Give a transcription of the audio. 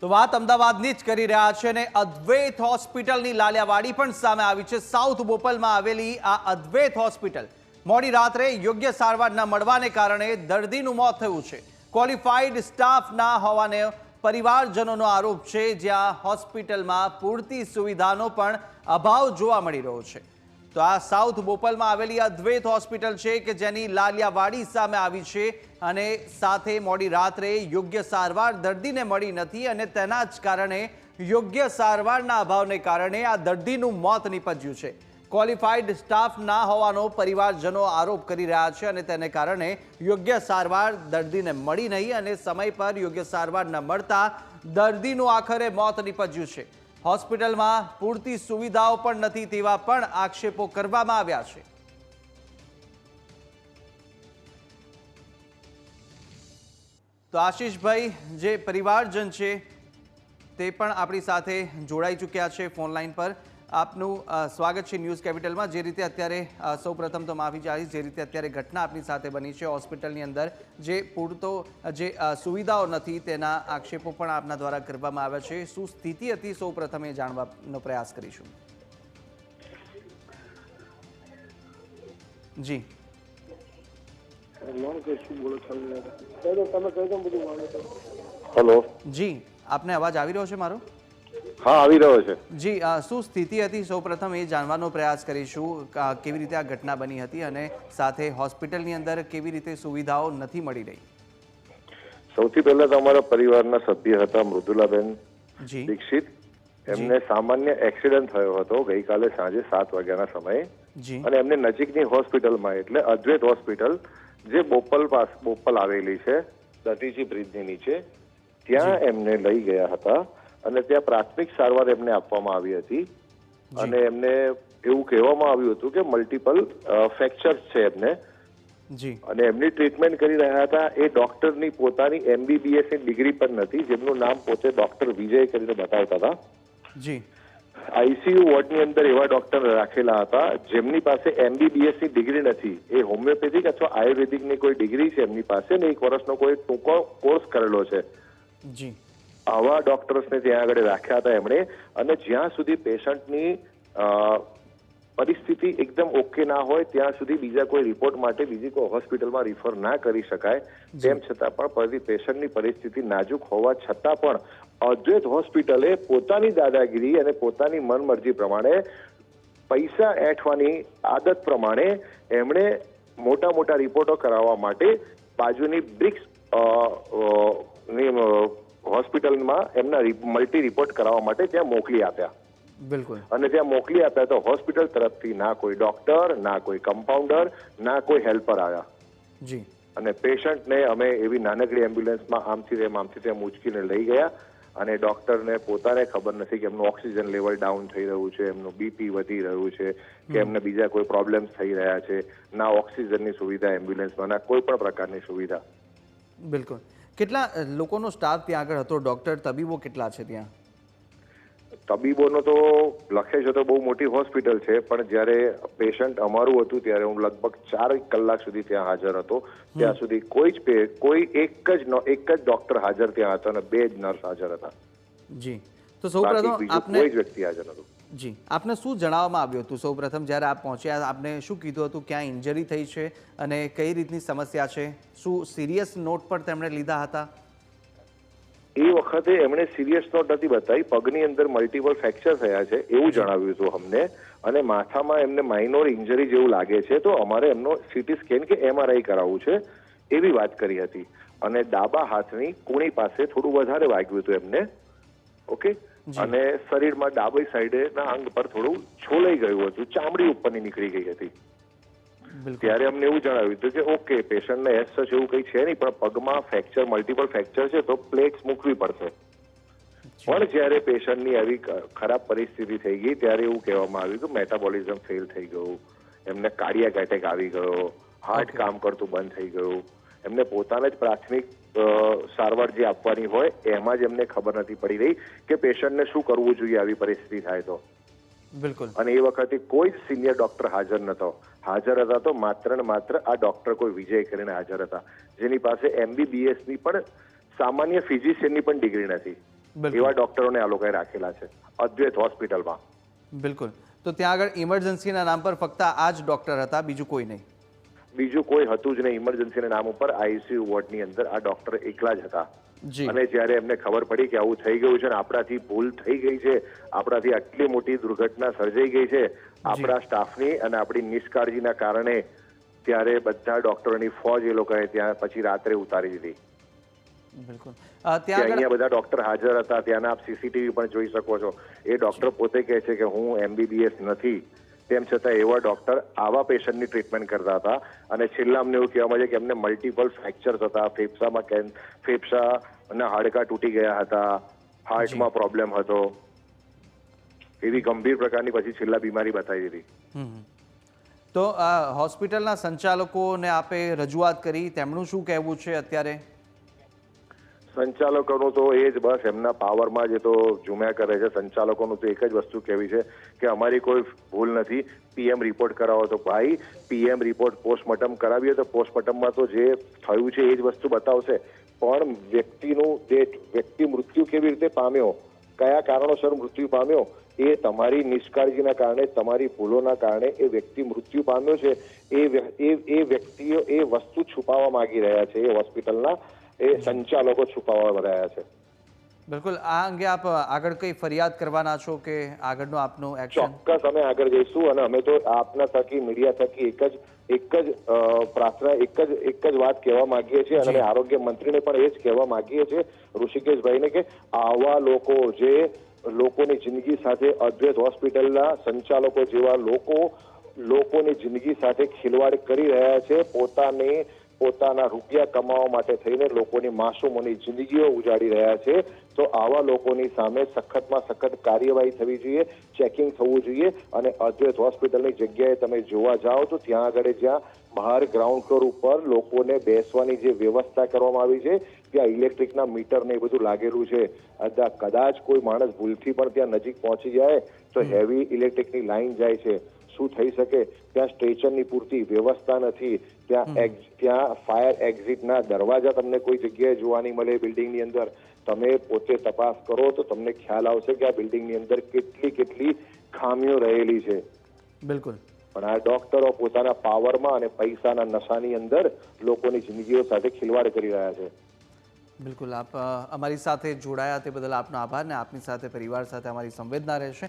તો વાત અમદાવાદની જ કરી રહ્યા છે અને અદ્વૈત હોસ્પિટલની લાલિયાવાડી પણ સામે આવી છે। સાઉથ બોપલમાં આવેલી આ અદ્વૈત હોસ્પિટલ મોડી રાત્રે યોગ્ય સારવાર ન મળવાને કારણે દર્દીનું મોત થયું છે। ક્વોલિફાઈડ સ્ટાફ ના હોવાને પરિવારજનોનો આરોપ છે, જ્યાં હોસ્પિટલમાં પૂરતી સુવિધાનો પણ અભાવ જોવા મળી રહ્યો છે। તો આ સાઉથ બોપલમાં આવેલી અદ્વૈત હોસ્પિટલ છે કે જેની લાલિયાવાડી સામે આવી છે અને સાથે મોડી રાત્રે યોગ્ય સારવાર દર્દીને મળી નથી અને તેના જ કારણે યોગ્ય સારવારના અભાવને કારણે આ દર્દીનું મોત નીપજ્યું છે। ક્વોલિફાઈડ સ્ટાફ ના હોવાનો પરિવારજનો આરોપ કરી રહ્યા છે અને તેને કારણે યોગ્ય સારવાર દર્દીને મળી નહીં અને સમય પર યોગ્ય સારવાર ન મળતા દર્દીનું આખરે મોત નીપજ્યું છે। હોસ્પિટલમાં પૂરતી સુવિધાઓ પણ નથી તેવા પણ આક્ષેપો કરવામાં આવ્યા છે। તો આશીષભાઈ જે પરિવારજન છે તે પણ આપણી સાથે જોડાઈ ચૂક્યા છે ફોન લાઈન પર। આપનું સ્વાગત છે ન્યૂઝ કેપિટલમાં। જે રીતે અત્યારે સૌપ્રથમ તો માફી ચાહીશ, જે રીતે અત્યારે ઘટના આપની સાથે બની છે હોસ્પિટલની અંદર જે પૂરતો જે સુવિધાઓ નથી તેના આક્ષેપો પણ આપના દ્વારા કરવામાં આવ્યા છે। શું સ્થિતિ હતી સૌપ્રથમ એ જાણવાનો પ્રયાસ કરીશું। જી હેલો જી, આપને અવાજ આવી રહ્યો છે મારો? હા, આવી રહ્યો છે। જી, શું સ્થિતિ હતી સૌપ્રથમ એ જાણવાનો પ્રયાસ કરીશું। કેવી રીતે આ ઘટના બની હતી અને સાથે હોસ્પિટલની અંદર કેવી રીતે સુવિધાઓ નથી મળી રહી? સૌથી પહેલા તો અમારા પરિવારના સભ્ય હતા મૃદુલાબેન જી દીક્ષિત। એમને સામાન્ય એક્સિડન્ટ થયો હતો ગઈકાલે સાંજે 7 વાગ્યાના સમયે જી અને એમને નજીકની હોસ્પિટલમાં એટલે અદ્વૈત હોસ્પિટલ જે બોપલ આવેલી છે દધીચી બ્રિજની નીચે, ત્યાં એમને લઈ ગયા હતા અને ત્યાં પ્રાથમિક સારવાર એમને આપવામાં આવી હતી અને એમને એવું કહેવામાં આવ્યું હતું કે મલ્ટિપલ ફ્રેક્ચર્સ છે એમને જી અને એમની ટ્રીટમેન્ટ કરી રહ્યા હતા એ ડોક્ટરની પોતાની MBBS ની ડિગ્રી પણ નથી, જેમનું નામ પોતે ડોક્ટર વિજય કરીને બતાવતા હતા। જી ICU વોર્ડની અંદર એવા ડોક્ટર રાખેલા હતા જેમની પાસે MBBS ની ડિગ્રી નથી, એ હોમિયોપેથિક અથવા આયુર્વેદિકની કોઈ ડિગ્રી છે એમની પાસે ને 1 વર્ષનો કોઈ ટૂંકો કોર્સ કરેલો છે। જી આવા ડોક્ટર્સને ત્યાં આગળ રાખ્યા હતા એમણે અને જ્યાં સુધી પેશન્ટની પરિસ્થિતિ એકદમ ઓકે ના હોય ત્યાં સુધી બીજા કોઈ રિપોર્ટ માટે બીજી કોઈ હોસ્પિટલમાં રિફર ના કરી શકાય। તેમ છતાં પણ પેશન્ટની પરિસ્થિતિ નાજુક હોવા છતાં પણ અદ્વૈત હોસ્પિટલે પોતાની દાદાગીરી અને પોતાની મનમરજી પ્રમાણે પૈસા એઠવાની આદત પ્રમાણે એમણે મોટા મોટા રિપોર્ટો કરાવવા માટે બાજુની બ્રિક્સ હોસ્પિટલમાં એમના મલ્ટી રિપોર્ટ કરાવવા માટે ત્યાં મોકલી આપ્યા। બિલકુલ। અને ત્યાં મોકલી આપ્યા તો હોસ્પિટલ તરફથી ના કોઈ ડોક્ટર, ના કોઈ કમ્પાઉન્ડર, ના કોઈ હેલ્પર આવ્યા જી અને પેશન્ટને અમે એવી નાનકડી એમ્બ્યુલન્સમાં આમથી તેમ ઉંચકીને લઈ ગયા અને ડોક્ટરને પોતાને ખબર નથી કે એમનું ઓક્સિજન લેવલ ડાઉન થઈ રહ્યું છે, એમનું BP વધી રહ્યું છે કે એમને બીજા કોઈ પ્રોબ્લેમ્સ થઈ રહ્યા છે, ના ઓક્સિજનની સુવિધા એમ્બ્યુલન્સમાં, ના કોઈ પણ પ્રકારની સુવિધા। બિલકુલ। કેટલા લોકોનો સ્ટાફ ત્યાં આગળ હતો? ડોક્ટર, તબીબો કેટલા છે ત્યાં? તબીબોનો તો લખે છે તો બહુ મોટી હોસ્પિટલ છે, પણ જ્યારે પેશન્ટ અમારું હતું ત્યારે હું લગભગ 4 કલાક સુધી ત્યાં હાજર હતો, ત્યાં સુધી કોઈ એક જ ડોક્ટર હાજર ત્યાં હતો અને 2 જ નર્સ હાજર હતા। જી, તો સૌપ્રથમ આપને કોઈ જ વ્યક્તિ હાજર નહોતું। જી, આપને શું જણાવવામાં આવ્યું હતું સૌપ્રથમ જ્યારે આપ પહોંચ્યા? આપને શું કીધું હતું? ક્યાં ઇન્જરી થઈ છે અને કઈ રીતની સમસ્યા છે? શું સિરિયસ નોટ પર તેમણે લીધા હતા? એ વખતે એમણે સિરિયસ નોટ નથી બતાવી, પગની અંદર મલ્ટિપલ ફ્રેક્ચર થયા છે એવું જણાવ્યું હતું અમને અને માથામાં એમને માઇનોર ઇન્જરી જેવું લાગે છે તો અમારે એમનો CT સ્કેન કે MRI કરાવવું છે એવી વાત કરી હતી અને ડાબા હાથની કૂણી પાસે થોડું વધારે વાગ્યું હતું એમને, ઓકે, અને શરીરમાં ડાબી સાઈડના અંગ પર થોડું છોલાઈ ગયું હતું, ચામડી ઉપરની નીકળી ગઈ હતી। ત્યારે અમને એવું જણાવ્યું હતું કે ઓકે, પેશન્ટને એસ સચ એવું કંઈ છે નહીં, પણ પગમાં ફ્રેક્ચર મલ્ટિપલ ફ્રેક્ચર છે તો પ્લેટ્સ મૂકવી પડશે। પણ જ્યારે પેશન્ટની આવી ખરાબ પરિસ્થિતિ થઈ ગઈ ત્યારે એવું કહેવામાં આવ્યું કે મેટાબોલિઝમ ફેલ થઈ ગયું, એમને કાર્ડિયાક એટેક આવી ગયો, હાર્ટ કામ કરતું બંધ થઈ ગયું, એમને પોતાને જ પ્રાથમિક સારવાર જે આપવાની હોય એમાં જ એમને ખબર નથી પડી રહી કે પેશન્ટને શું કરવું જોઈએ આવી પરિસ્થિતિ થાય તો। બિલકુલ। અને એ વખતે કોઈ જ સિનિયર ડોક્ટર હાજર નતો, હાજર હતા તો માત્ર ને માત્ર આ ડોક્ટર કોઈ વિજય કરીને હાજર હતા જેની પાસે MBBS ની પણ સામાન્ય ફિઝિશિયનની પણ ડિગ્રી નથી। બિલકુલ. એવા ડોક્ટરોને આ લોકોએ રાખેલા છે અદ્વૈત હોસ્પિટલમાં. બિલકુલ. તો ત્યાં આગળ ઇમરજન્સીના નામ પર ફક્ત આ જ ડૉક્ટર હતા, બીજું કોઈ નહીં? બીજું કોઈ હતું જ નહીં. ઇમરજન્સીના નામ ઉપર આઈસીયુ વોર્ડની અંદર આ ડોક્ટર એકલા જ હતા. જી. અને જ્યારે એમને ખબર પડી કે આવું થઈ ગયું છે ને આપણાથી ભૂલ થઈ ગઈ છે, આપણાથી આટલી મોટી દુર્ઘટના સર્જાઈ ગઈ છે આપણા સ્ટાફની અને આપણી નિષ્કાળજીના કારણે, ત્યારે બધા ડોક્ટરોની ફોજ એ લોકોએ ત્યાં પછી રાત્રે ઉતારી દીધી. બિલકુલ. ત્યાં ત્યાં આગળ અહીંયા બધા ડોક્ટર હાજર હતા. ત્યાંના આપ સીસીટીવી પણ જોઈ શકો છો. એ ડોક્ટર પોતે કહે છે કે હું MBBS નથી, તેમ છતાં એવા ડોક્ટર આવા પેશન્ટની ટ્રીટમેન્ટ કરતા હતા. અને છેલ્લા અમને એવું કહેવામાં છે કે એમને મલ્ટિપલ ફ્રેક્ચર્સ હતા, ફેફસાના હાડકાં તૂટી ગયા હતા, હાર્ટમાં પ્રોબ્લેમ હતો, એવી ગંભીર પ્રકારની પછી છેલ્લા બીમારી બતાવી દીધી. તો આ હોસ્પિટલના સંચાલકોને આપે રજૂઆત કરી, તેમનું શું કહેવું છે અત્યારે? સંચાલકોનું તો એ જ બસ એમના પાવરમાં જે તો ઝૂમ્યા કરે છે. સંચાલકોનું તો એક જ વસ્તુ કહેવી છે કે અમારી કોઈ ભૂલ નથી, PM રિપોર્ટ કરાવો. તો ભાઈ PM રિપોર્ટ પોસ્ટમોર્ટમ કરાવીએ તો પોસ્ટમોર્ટમમાં તો જે થયું છે એ જ વસ્તુ બતાવશે, પણ વ્યક્તિ મૃત્યુ કેવી રીતે પામ્યો, કયા કારણોસર મૃત્યુ પામ્યો, એ તમારી નિષ્કાળજીના કારણે, તમારી ભૂલોના કારણે એ વ્યક્તિ મૃત્યુ પામ્યો છે. એ વ્યક્તિઓ એ વસ્તુ છુપાવવા માંગી રહ્યા છે. એ હોસ્પિટલના એ સંચાલકો છુપાવવા રહ્યા છે. બિલકુલ. આ અંગે આપ આગળ કઈ ફરિયાદ કરવાના છો કે આગળનું આપનું એક્શન? ચોક્કસ અમે આગળ જઈશું. અને અમે તો આપના થકી, મીડિયા થકી એક જ પ્રાર્થના, એક જ વાત કહેવા માંગીએ છીએ. અને અમે આરોગ્ય મંત્રીને પણ એ જ કહેવા માંગીએ છીએ, ઋષિકેશભાઈને, કે આવા લોકો જે લોકોની જિંદગી સાથે, અદ્વૈત હોસ્પિટલના સંચાલકો જેવા લોકોની જિંદગી સાથે ખિલવાડ કરી રહ્યા છે, પોતાના રૂપિયા કમાવા માટે થઈને લોકોની માસૂમોની જિંદગીઓ ઉજાડી રહ્યા છે, તો આવા લોકોની સામે સખતમાં સખત કાર્યવાહી થવી જોઈએ, ચેકિંગ થવું જોઈએ. અને અદ્વૈત હોસ્પિટલની જગ્યાએ તમે જોવા જાઓ તો ત્યાં આગળ જ્યાં બહાર ગ્રાઉન્ડ ફ્લોર ઉપર લોકોને બેસવાની જે વ્યવસ્થા કરવામાં આવી છે, ત્યાં ઇલેક્ટ્રિકના મીટર ને એ બધું લાગેલું છે. કદાચ કોઈ માણસ ભૂલથી પણ ત્યાં નજીક પહોંચી જાય તો હેવી ઇલેક્ટ્રિકની લાઈન જાય છે. શું થઈ શકે? ત્યાં સ્ટ્રેચરની પૂરતી વ્યવસ્થા નથી. ત્યાં ફાયર એક્ઝિટના દરવાજા તમને કોઈ જગ્યાએ જોવા નહીં મળે બિલ્ડિંગની અંદર. તમે પોતે તપાસ કરો તો તમને ખ્યાલ આવશે કે આ બિલ્ડિંગની અંદર કેટલી ખામીઓ રહેલી છે. બિલકુલ. પણ આ ડોક્ટરો પોતાના પાવરમાં અને પૈસાના નશાની અંદર લોકોની જિંદગીઓ સાથે ખિલવાડ કરી રહ્યા છે. બિલકુલ. આપ અમારી સાથે જોડાયા તે બદલ આપનો આભાર, ને આપની સાથે પરિવાર સાથે અમારી સંવેદના રહેશે.